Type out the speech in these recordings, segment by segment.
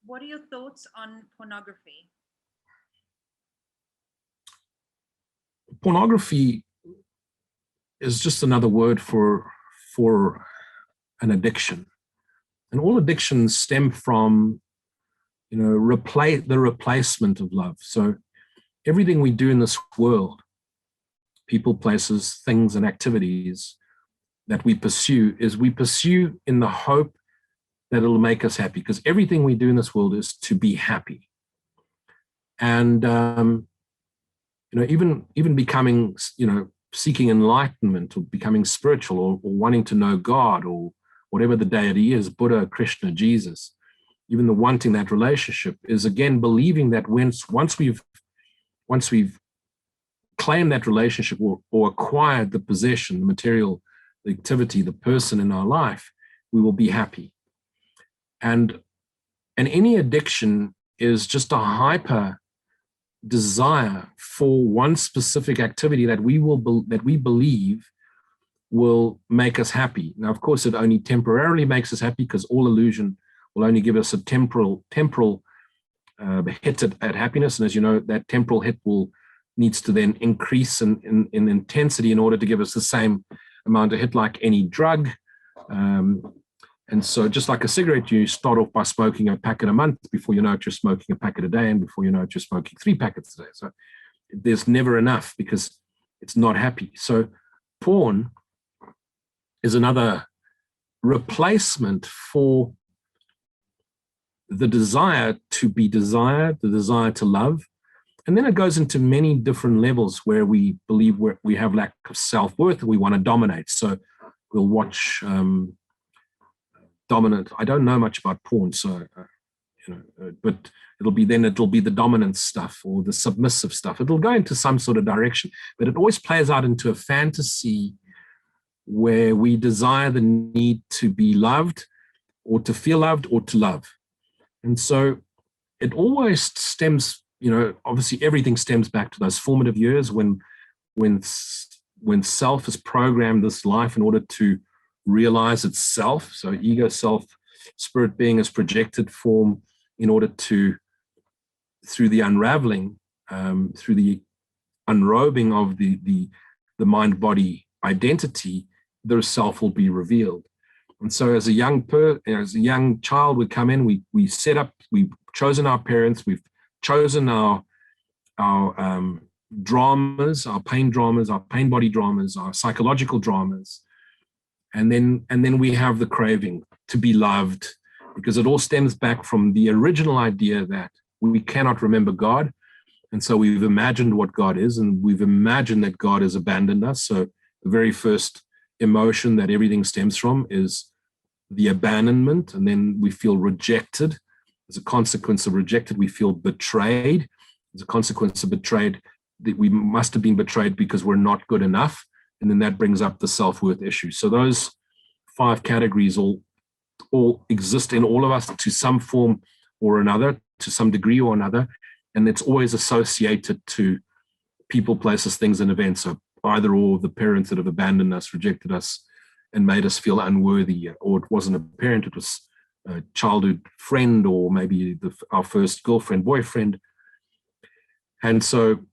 What are your thoughts on pornography? Pornography is just another word for an addiction, and all addictions stem from the replacement of love. So everything we do in this world, people, places, things, and activities that we pursue in the hope that it'll make us happy, because everything we do in this world is to be happy. And even becoming, seeking enlightenment or becoming spiritual, or wanting to know God, or whatever the deity is, Buddha, Krishna, Jesus, even the wanting that relationship is again believing that once we've claimed that relationship, or acquired the possession, the material, the activity, the person in our life, we will be happy. And any addiction is just a hyper desire for one specific activity that we believe will make us happy. Now, of course, it only temporarily makes us happy, because all illusion will only give us a temporal hit at happiness. And as you know, that temporal hit needs to then increase in intensity in order to give us the same amount of hit, like any drug. And so just like a cigarette, you start off by smoking a packet a month. Before you know it, you're smoking a packet a day. And before you know it, you're smoking 3 packets a day. So there's never enough, because it's not happy. So porn is another replacement for the desire to be desired, the desire to love. And then it goes into many different levels where we believe we have lack of self-worth and we want to dominate. So we'll watch dominant. I don't know much about porn, so but it'll be the dominant stuff or the submissive stuff. It'll go into some sort of direction, but it always plays out into a fantasy where we desire the need to be loved, or to feel loved, or to love. And so it always stems, obviously everything stems back to those formative years when self has programmed this life in order to realize itself. So ego, self, spirit being is projected form in order to, through the unraveling, through the unrobing of the mind-body identity, their self will be revealed. And so as a young child, we come in, we've chosen our parents, we've chosen our dramas, our pain body dramas, our psychological dramas. And then we have the craving to be loved, because it all stems back from the original idea that we cannot remember God. And so we've imagined what God is, and we've imagined that God has abandoned us. So the very first emotion that everything stems from is the abandonment, and then we feel rejected. As a consequence of rejected, we feel betrayed. As a consequence of betrayed, that we must have been betrayed because we're not good enough. And then that brings up the self-worth issue. So those 5 categories all exist in all of us to some form or another, to some degree or another. And it's always associated to people, places, things, and events. So either or, the parents that have abandoned us, rejected us, and made us feel unworthy, or it wasn't a parent, it was a childhood friend, or maybe our first girlfriend, boyfriend. And so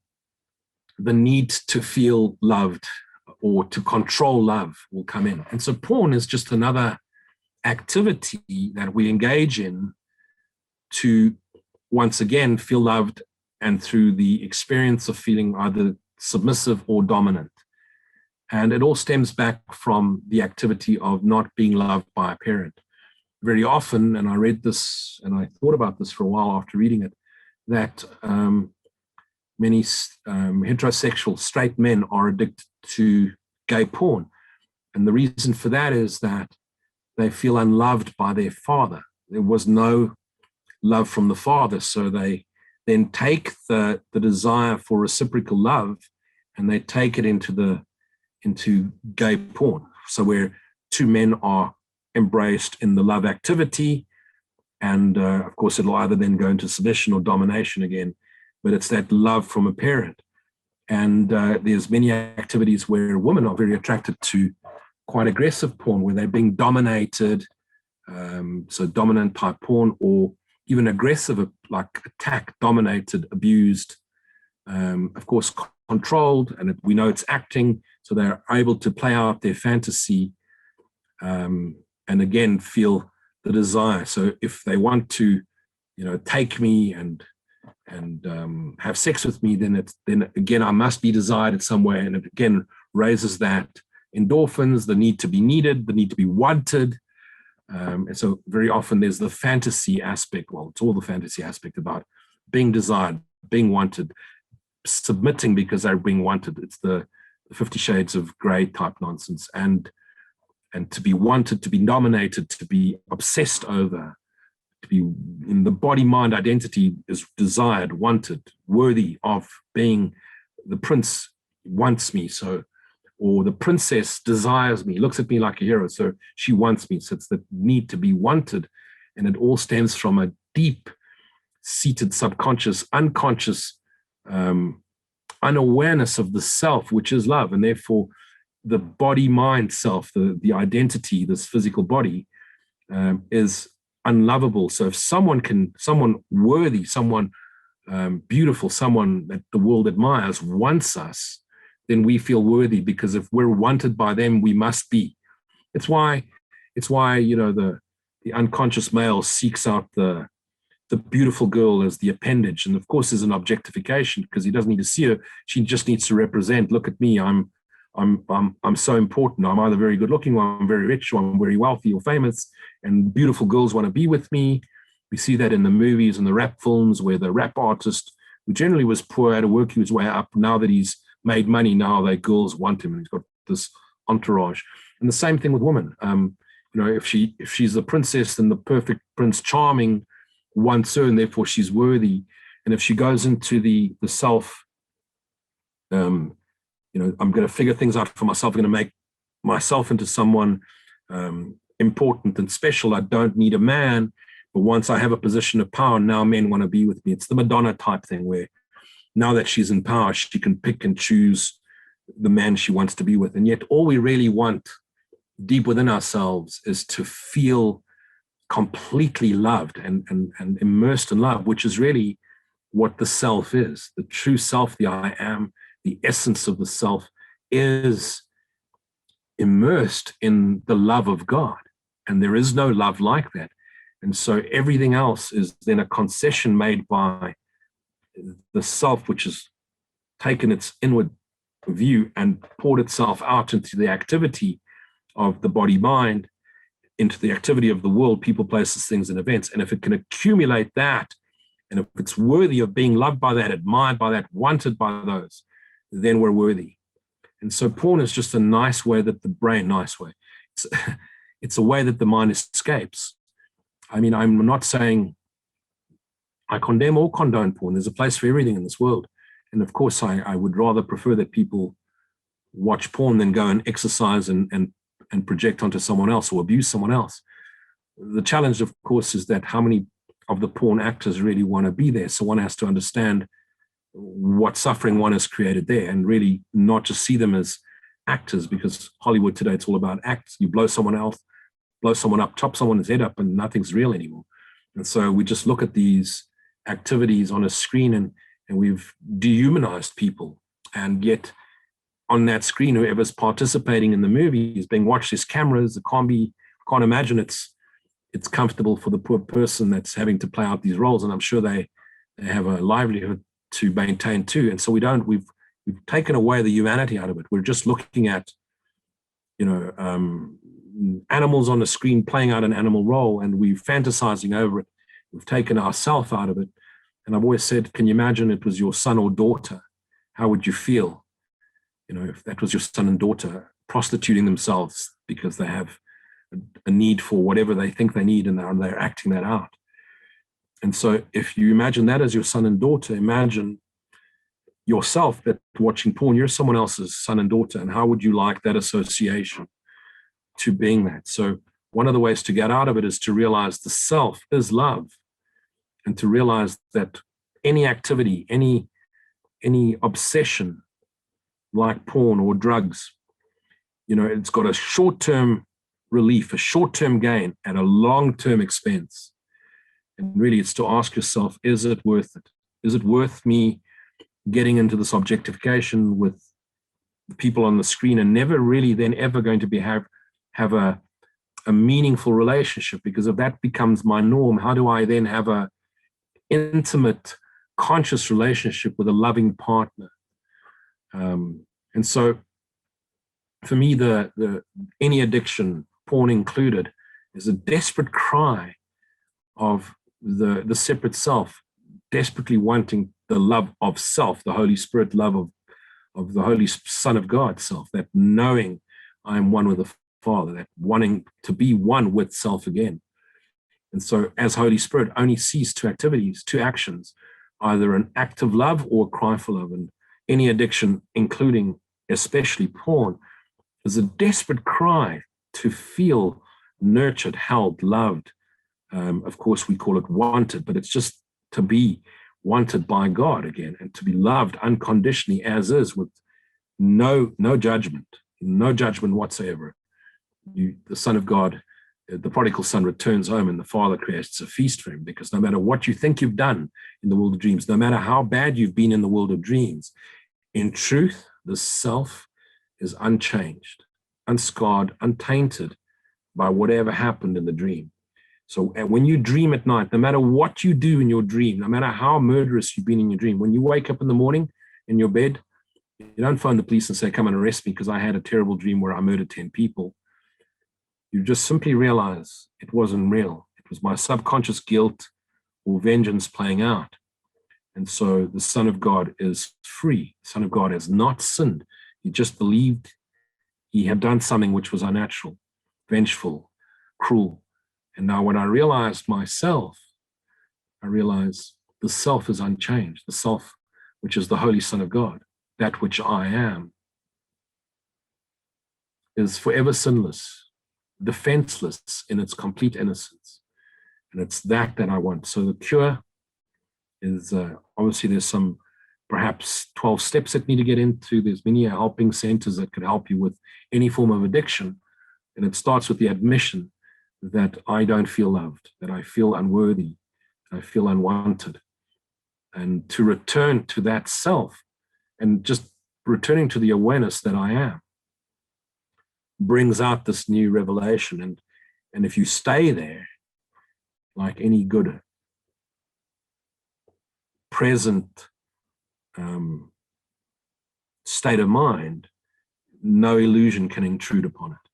the need to feel loved or to control love will come in. And so porn is just another activity that we engage in to, once again, feel loved, and through the experience of feeling either submissive or dominant. And it all stems back from the activity of not being loved by a parent. Very often, and I read this and I thought about this for a while after reading it, that many heterosexual straight men are addicted to gay porn. And the reason for that is that they feel unloved by their father. There was no love from the father. So they then take the desire for reciprocal love and they take it into gay porn. So where 2 men are embraced in the love activity, and of course it'll either then go into submission or domination again, but it's that love from a parent. And there's many activities where women are very attracted to quite aggressive porn, where they're being dominated, so dominant type porn, or even aggressive, like attack, dominated, abused, of course, controlled, and we know it's acting, so they're able to play out their fantasy, and again feel the desire. So if they want to, take me and have sex with me, then again I must be desired in some way, and it again raises that endorphins, the need to be needed, the need to be wanted. And so very often there's the fantasy aspect. Well, it's all the fantasy aspect about being desired, being wanted, submitting because they're being wanted. It's the 50 Shades of Grey type nonsense. And to be wanted, to be nominated, to be obsessed over, to be in the body, mind, identity is desired, wanted, worthy of being. The prince wants me, so, or the princess desires me, looks at me like a hero, so she wants me. So it's the need to be wanted. And it all stems from a deep seated subconscious, unconscious unawareness of the self, which is love. And therefore the body, mind, self, the identity, this physical body, is unlovable. So if someone worthy, someone beautiful, someone that the world admires wants us, then we feel worthy, because if we're wanted by them, we must be. It's why the unconscious male seeks out the beautiful girl as the appendage. And of course there's an objectification, because he doesn't need to see her. She just needs to represent, look at me, I'm so important. I'm either very good looking, or I'm very rich, or I'm very wealthy or famous, and beautiful girls want to be with me. We see that in the movies and the rap films, where the rap artist, who generally was poor, had to work his way up. Now that he's made money, now the girls want him, and he's got this entourage. And the same thing with women. If she's the princess, then the perfect Prince Charming wants her, and therefore she's worthy. And if she goes into the self, I'm going to figure things out for myself, I'm going to make myself into someone important and special. I don't need a man. But once I have a position of power, now men want to be with me. It's the Madonna type thing, where now that she's in power, she can pick and choose the man she wants to be with. And yet all we really want deep within ourselves is to feel completely loved and immersed in love, which is really what the self is. The true self, the I am, the essence of the self, is immersed in the love of God. And there is no love like that. And so everything else is then a concession made by the self, which has taken its inward view and poured itself out into the activity of the body, mind, into the activity of the world, people, places, things, and events. And if it can accumulate that, and if it's worthy of being loved by that, admired by that, wanted by those, then we're worthy. And so porn is just a nice way that the brain, it's a way that the mind escapes. I mean, I'm not saying I condemn or condone porn. There's a place for everything in this world. And of course, I would rather prefer that people watch porn than go and exercise and project onto someone else or abuse someone else. The challenge, of course, is that how many of the porn actors really want to be there? So one has to understand what suffering one has created there, and really not just see them as actors, because Hollywood today, it's all about acts. You blow someone up, chop someone's head up, and nothing's real anymore. And so we just look at these activities on a screen, and we've dehumanized people. And yet on that screen, whoever's participating in the movie is being watched. There's cameras. It can't imagine it's comfortable for the poor person that's having to play out these roles. And I'm sure they have a livelihood to maintain too. And so we've taken away the humanity out of it. We're just looking at, animals on the screen playing out an animal role, and we're fantasizing over it. We've taken ourself out of it. And I've always said, can you imagine it was your son or daughter? How would you feel? If that was your son and daughter prostituting themselves because they have a need for whatever they think they need, and they're acting that out. And so if you imagine that as your son and daughter, imagine yourself that watching porn, you're someone else's son and daughter, and how would you like that association to being that? So one of the ways to get out of it is to realize the self is love, and to realize that any activity, any obsession like porn or drugs, it's got a short-term relief, a short-term gain at a long-term expense. And really, it's to ask yourself, is it worth it? Is it worth me getting into this objectification with people on the screen and never really then ever going to have a meaningful relationship? Because if that becomes my norm, how do I then have a intimate, conscious relationship with a loving partner? And so for me, the any addiction, porn included, is a desperate cry of the separate self, desperately wanting the love of self, the Holy Spirit love of the Holy Son of God self, that knowing I am one with the Father, that wanting to be one with self again. And so as Holy Spirit, only sees two activities, two actions, either an act of love or a cry for love. And any addiction, including especially porn, is a desperate cry to feel nurtured, held, loved. Of course, we call it wanted, but it's just to be wanted by God again, and to be loved unconditionally as is, with no judgment whatsoever. The Son of God, the prodigal son, returns home, and the Father creates a feast for him, because no matter what you think you've done in the world of dreams, no matter how bad you've been in the world of dreams, in truth, the self is unchanged, unscarred, untainted by whatever happened in the dream. So when you dream at night, no matter what you do in your dream, no matter how murderous you've been in your dream, when you wake up in the morning in your bed, you don't phone the police and say, come and arrest me because I had a terrible dream where I murdered 10 people. You just simply realize it wasn't real. It was my subconscious guilt or vengeance playing out. And so the Son of God is free. The Son of God has not sinned. He just believed he had done something which was unnatural, vengeful, cruel. And now when I realized myself, I realized the self is unchanged. The self, which is the Holy Son of God, that which I am, is forever sinless, defenseless in its complete innocence. And it's that I want. So the cure is, obviously there's some perhaps 12 steps that need to get into. There's many helping centers that could help you with any form of addiction. And it starts with the admission that I don't feel loved, that I feel unworthy, I feel unwanted. And to return to that self, and just returning to the awareness that I am, brings out this new revelation. And if you stay there, like any good present state of mind, no illusion can intrude upon it.